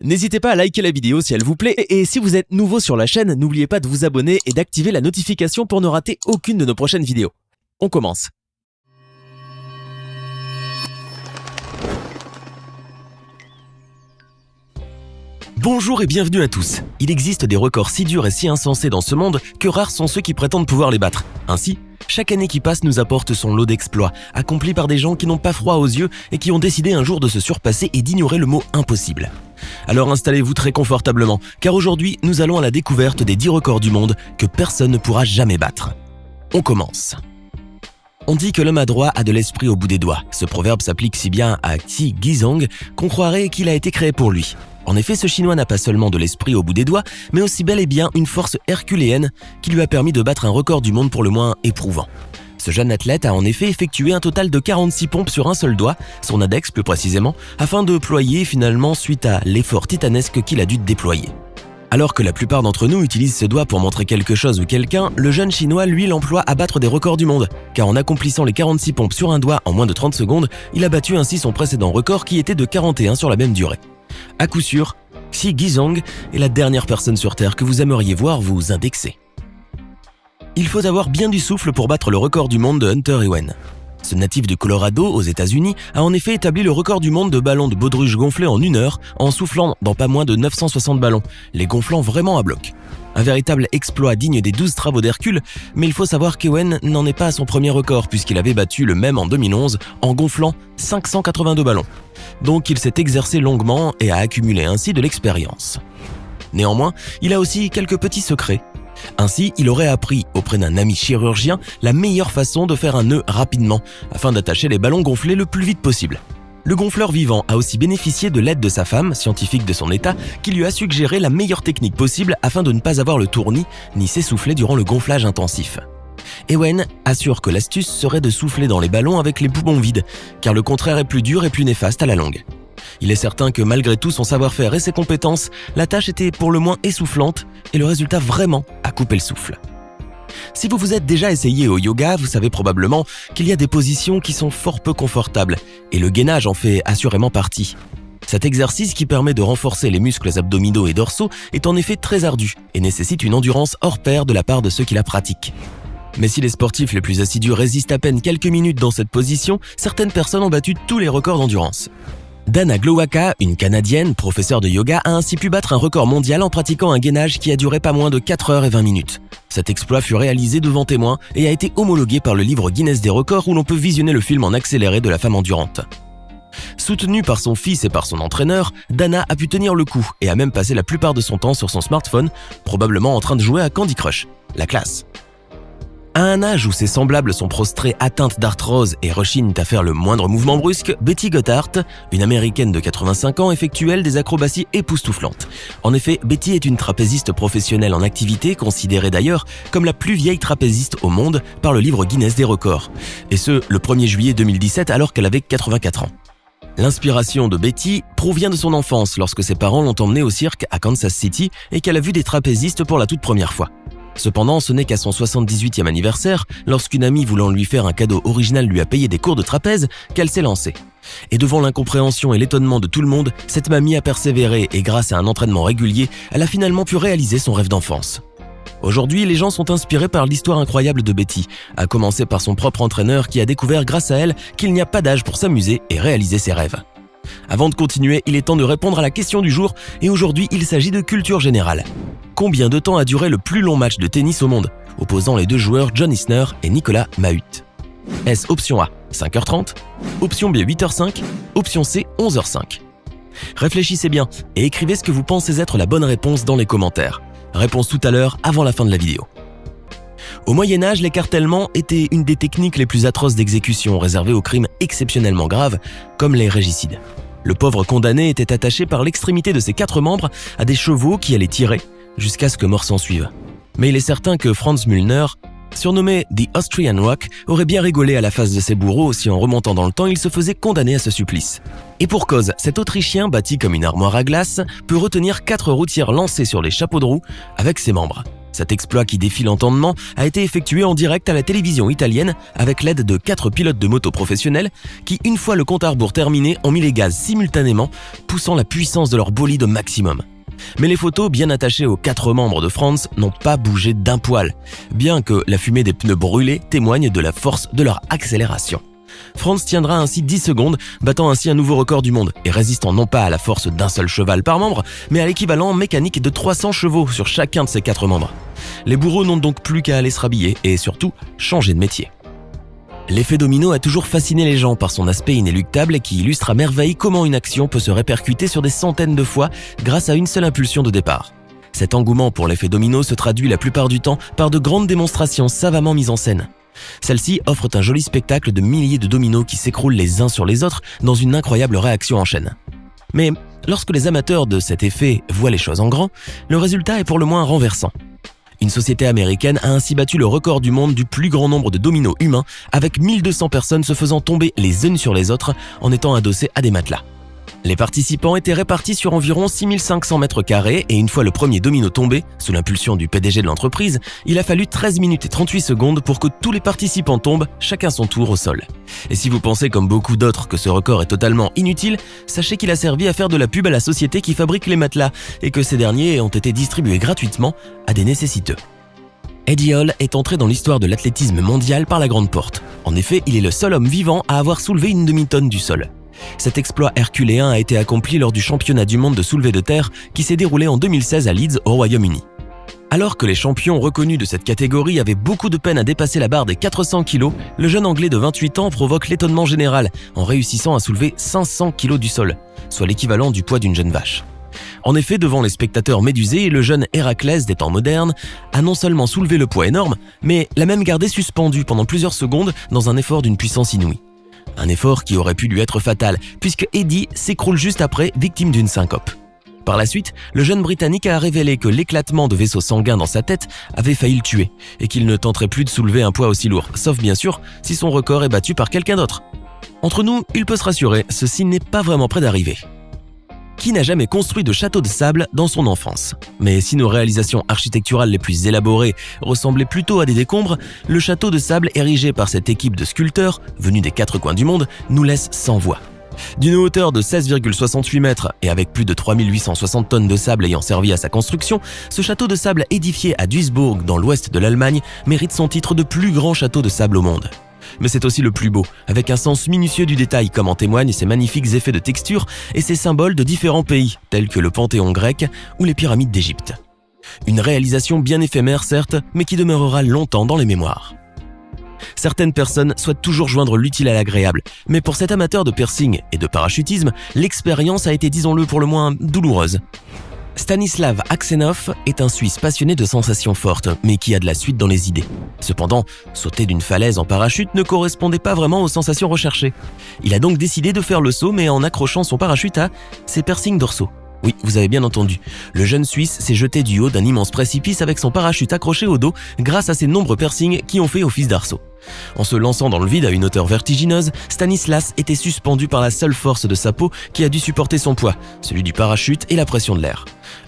N'hésitez pas à liker la vidéo si elle vous plaît et si vous êtes nouveau sur la chaîne, n'oubliez pas de vous abonner et d'activer la notification pour ne rater aucune de nos prochaines vidéos. On commence. Bonjour et bienvenue à tous. Il existe des records si durs et si insensés dans ce monde que rares sont ceux qui prétendent pouvoir les battre. Ainsi, chaque année qui passe nous apporte son lot d'exploits, accomplis par des gens qui n'ont pas froid aux yeux et qui ont décidé un jour de se surpasser et d'ignorer le mot impossible. Alors installez-vous très confortablement, car aujourd'hui nous allons à la découverte des 10 records du monde que personne ne pourra jamais battre. On commence. On dit que l'homme adroit a de l'esprit au bout des doigts. Ce proverbe s'applique si bien à Xi Guizhong qu'on croirait qu'il a été créé pour lui. En effet, ce Chinois n'a pas seulement de l'esprit au bout des doigts, mais aussi bel et bien une force herculéenne qui lui a permis de battre un record du monde pour le moins éprouvant. Ce jeune athlète a en effet effectué un total de 46 pompes sur un seul doigt, son index plus précisément, afin de ployer finalement suite à l'effort titanesque qu'il a dû déployer. Alors que la plupart d'entre nous utilisent ce doigt pour montrer quelque chose ou quelqu'un, le jeune Chinois, lui, l'emploie à battre des records du monde. Car en accomplissant les 46 pompes sur un doigt en moins de 30 secondes, il a battu ainsi son précédent record qui était de 41 sur la même durée. À coup sûr, Xi Guizhong est la dernière personne sur Terre que vous aimeriez voir vous indexer. Il faut avoir bien du souffle pour battre le record du monde de Hunter Ewen. Ce natif du Colorado, aux États-Unis, a en effet établi le record du monde de ballons de baudruche gonflés en 1 heure en soufflant dans pas moins de 960 ballons, les gonflant vraiment à bloc. Un véritable exploit digne des 12 travaux d'Hercule, mais il faut savoir qu'Ewen n'en est pas à son premier record puisqu'il avait battu le même en 2011 en gonflant 582 ballons. Donc il s'est exercé longuement et a accumulé ainsi de l'expérience. Néanmoins, il a aussi quelques petits secrets. Ainsi, il aurait appris auprès d'un ami chirurgien la meilleure façon de faire un nœud rapidement afin d'attacher les ballons gonflés le plus vite possible. Le gonfleur vivant a aussi bénéficié de l'aide de sa femme, scientifique de son état, qui lui a suggéré la meilleure technique possible afin de ne pas avoir le tournis ni s'essouffler durant le gonflage intensif. Ewen assure que l'astuce serait de souffler dans les ballons avec les poumons vides, car le contraire est plus dur et plus néfaste à la longue. Il est certain que malgré tout son savoir-faire et ses compétences, la tâche était pour le moins essoufflante et le résultat vraiment a coupé le souffle. Si vous vous êtes déjà essayé au yoga, vous savez probablement qu'il y a des positions qui sont fort peu confortables et le gainage en fait assurément partie. Cet exercice qui permet de renforcer les muscles abdominaux et dorsaux est en effet très ardu et nécessite une endurance hors pair de la part de ceux qui la pratiquent. Mais si les sportifs les plus assidus résistent à peine quelques minutes dans cette position, certaines personnes ont battu tous les records d'endurance. Dana Glowacka, une Canadienne, professeure de yoga, a ainsi pu battre un record mondial en pratiquant un gainage qui a duré pas moins de 4 heures et 20 minutes. Cet exploit fut réalisé devant témoins et a été homologué par le livre Guinness des records où l'on peut visionner le film en accéléré de la femme endurante. Soutenue par son fils et par son entraîneur, Dana a pu tenir le coup et a même passé la plupart de son temps sur son smartphone, probablement en train de jouer à Candy Crush. La classe. À un âge où ses semblables sont prostrés atteintes d'arthrose et rechignent à faire le moindre mouvement brusque, Betty Gotthard, une américaine de 85 ans, effectue elle des acrobaties époustouflantes. En effet, Betty est une trapéziste professionnelle en activité, considérée d'ailleurs comme la plus vieille trapéziste au monde par le livre Guinness des records. Et ce, le 1er juillet 2017 alors qu'elle avait 84 ans. L'inspiration de Betty provient de son enfance lorsque ses parents l'ont emmenée au cirque à Kansas City et qu'elle a vu des trapézistes pour la toute première fois. Cependant, ce n'est qu'à son 78e anniversaire, lorsqu'une amie voulant lui faire un cadeau original lui a payé des cours de trapèze, qu'elle s'est lancée. Et devant l'incompréhension et l'étonnement de tout le monde, cette mamie a persévéré et grâce à un entraînement régulier, elle a finalement pu réaliser son rêve d'enfance. Aujourd'hui, les gens sont inspirés par l'histoire incroyable de Betty, à commencer par son propre entraîneur qui a découvert grâce à elle qu'il n'y a pas d'âge pour s'amuser et réaliser ses rêves. Avant de continuer, il est temps de répondre à la question du jour et aujourd'hui, il s'agit de culture générale. Combien de temps a duré le plus long match de tennis au monde, opposant les deux joueurs John Isner et Nicolas Mahut? Est-ce option A, 5h30, option B, 8h05, option C, 11h05? Réfléchissez bien et écrivez ce que vous pensez être la bonne réponse dans les commentaires. Réponse tout à l'heure avant la fin de la vidéo. Au Moyen-Âge, l'écartèlement était une des techniques les plus atroces d'exécution réservées aux crimes exceptionnellement graves, comme les régicides. Le pauvre condamné était attaché par l'extrémité de ses 4 membres à des chevaux qui allaient tirer jusqu'à ce que mort s'en suive. Mais il est certain que Franz Müllner, surnommé The Austrian Rock, aurait bien rigolé à la face de ses bourreaux si en remontant dans le temps il se faisait condamner à ce supplice. Et pour cause, cet Autrichien, bâti comme une armoire à glace, peut retenir 4 routières lancées sur les chapeaux de roue avec ses membres. Cet exploit qui défie l'entendement a été effectué en direct à la télévision italienne avec l'aide de 4 pilotes de moto professionnels qui, une fois le compte à rebours terminé, ont mis les gaz simultanément, poussant la puissance de leur bolide au maximum. Mais les photos, bien attachées aux 4 membres de Franz, n'ont pas bougé d'un poil, bien que la fumée des pneus brûlés témoigne de la force de leur accélération. Franz tiendra ainsi 10 secondes, battant ainsi un nouveau record du monde et résistant non pas à la force d'un seul cheval par membre, mais à l'équivalent mécanique de 300 chevaux sur chacun de ses 4 membres. Les bourreaux n'ont donc plus qu'à aller se rhabiller et surtout changer de métier. L'effet domino a toujours fasciné les gens par son aspect inéluctable qui illustre à merveille comment une action peut se répercuter sur des centaines de fois grâce à une seule impulsion de départ. Cet engouement pour l'effet domino se traduit la plupart du temps par de grandes démonstrations savamment mises en scène. Celles-ci offrent un joli spectacle de milliers de dominos qui s'écroulent les uns sur les autres dans une incroyable réaction en chaîne. Mais lorsque les amateurs de cet effet voient les choses en grand, le résultat est pour le moins renversant. Une société américaine a ainsi battu le record du monde du plus grand nombre de dominos humains, avec 1200 personnes se faisant tomber les unes sur les autres en étant adossées à des matelas. Les participants étaient répartis sur environ 6500 mètres carrés et une fois le premier domino tombé, sous l'impulsion du PDG de l'entreprise, il a fallu 13 minutes et 38 secondes pour que tous les participants tombent, chacun son tour au sol. Et si vous pensez comme beaucoup d'autres que ce record est totalement inutile, sachez qu'il a servi à faire de la pub à la société qui fabrique les matelas et que ces derniers ont été distribués gratuitement à des nécessiteux. Eddie Hall est entré dans l'histoire de l'athlétisme mondial par la grande porte. En effet, il est le seul homme vivant à avoir soulevé une demi-tonne du sol. Cet exploit herculéen a été accompli lors du championnat du monde de soulevé de terre qui s'est déroulé en 2016 à Leeds au Royaume-Uni. Alors que les champions reconnus de cette catégorie avaient beaucoup de peine à dépasser la barre des 400 kg, le jeune Anglais de 28 ans provoque l'étonnement général en réussissant à soulever 500 kg du sol, soit l'équivalent du poids d'une jeune vache. En effet, devant les spectateurs médusés, le jeune Héraclès des temps modernes a non seulement soulevé le poids énorme, mais l'a même gardé suspendu pendant plusieurs secondes dans un effort d'une puissance inouïe. Un effort qui aurait pu lui être fatal, puisque Eddie s'écroule juste après, victime d'une syncope. Par la suite, le jeune Britannique a révélé que l'éclatement de vaisseaux sanguins dans sa tête avait failli le tuer, et qu'il ne tenterait plus de soulever un poids aussi lourd, sauf bien sûr si son record est battu par quelqu'un d'autre. Entre nous, il peut se rassurer, ceci n'est pas vraiment près d'arriver. Qui n'a jamais construit de château de sable dans son enfance? Mais si nos réalisations architecturales les plus élaborées ressemblaient plutôt à des décombres, le château de sable érigé par cette équipe de sculpteurs, venus des 4 coins du monde, nous laisse sans voix. D'une hauteur de 16,68 mètres et avec plus de 3860 tonnes de sable ayant servi à sa construction, ce château de sable édifié à Duisbourg dans l'ouest de l'Allemagne mérite son titre de plus grand château de sable au monde. Mais c'est aussi le plus beau, avec un sens minutieux du détail comme en témoignent ses magnifiques effets de texture et ses symboles de différents pays, tels que le Panthéon grec ou les pyramides d'Égypte. Une réalisation bien éphémère certes, mais qui demeurera longtemps dans les mémoires. Certaines personnes souhaitent toujours joindre l'utile à l'agréable, mais pour cet amateur de piercing et de parachutisme, l'expérience a été, disons-le pour le moins, douloureuse. Stanislav Aksenov est un Suisse passionné de sensations fortes, mais qui a de la suite dans les idées. Cependant, sauter d'une falaise en parachute ne correspondait pas vraiment aux sensations recherchées. Il a donc décidé de faire le saut, mais en accrochant son parachute à ses piercings dorsaux. Oui, vous avez bien entendu. Le jeune Suisse s'est jeté du haut d'un immense précipice avec son parachute accroché au dos grâce à ses nombreux piercings qui ont fait office d'arceau. En se lançant dans le vide à une hauteur vertigineuse, Stanislas était suspendu par la seule force de sa peau qui a dû supporter son poids, celui du parachute et la pression de l'air.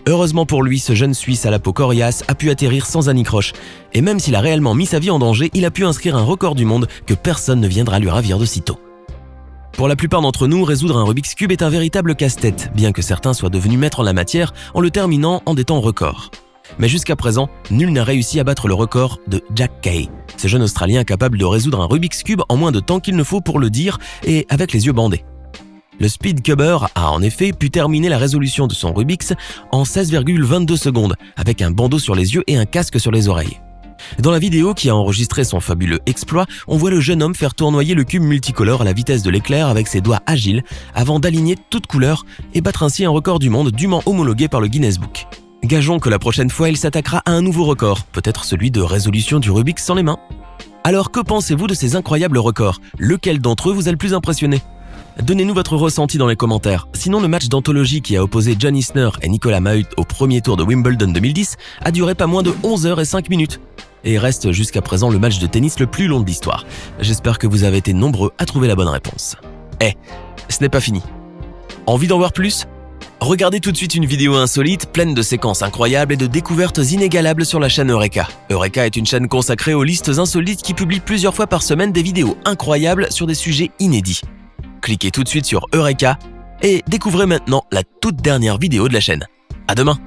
Heureusement pour lui, ce jeune Suisse à la peau coriace a pu atterrir sans anicroche. Et même s'il a réellement mis sa vie en danger, il a pu inscrire un record du monde que personne ne viendra lui ravir de sitôt. Pour la plupart d'entre nous, résoudre un Rubik's Cube est un véritable casse-tête, bien que certains soient devenus maîtres en la matière en le terminant en des temps records. Mais jusqu'à présent, nul n'a réussi à battre le record de Jack Kay, ce jeune Australien capable de résoudre un Rubik's Cube en moins de temps qu'il ne faut pour le dire et avec les yeux bandés. Le Speedcuber a en effet pu terminer la résolution de son Rubik's en 16,22 secondes, avec un bandeau sur les yeux et un casque sur les oreilles. Dans la vidéo qui a enregistré son fabuleux exploit, on voit le jeune homme faire tournoyer le cube multicolore à la vitesse de l'éclair avec ses doigts agiles avant d'aligner toutes couleurs et battre ainsi un record du monde dûment homologué par le Guinness Book. Gageons que la prochaine fois, il s'attaquera à un nouveau record, peut-être celui de résolution du Rubik's sans les mains. Alors que pensez-vous de ces incroyables records? Lequel d'entre eux vous a le plus impressionné? Donnez-nous votre ressenti dans les commentaires. Sinon, le match d'anthologie qui a opposé John Isner et Nicolas Mahut au premier tour de Wimbledon 2010 a duré pas moins de 11 heures et 5 minutes. Et reste jusqu'à présent le match de tennis le plus long de l'histoire. J'espère que vous avez été nombreux à trouver la bonne réponse. Ce n'est pas fini. Envie d'en voir plus? Regardez tout de suite une vidéo insolite, pleine de séquences incroyables et de découvertes inégalables sur la chaîne Eureka. Eureka est une chaîne consacrée aux listes insolites qui publie plusieurs fois par semaine des vidéos incroyables sur des sujets inédits. Cliquez tout de suite sur Eureka et découvrez maintenant la toute dernière vidéo de la chaîne. À demain!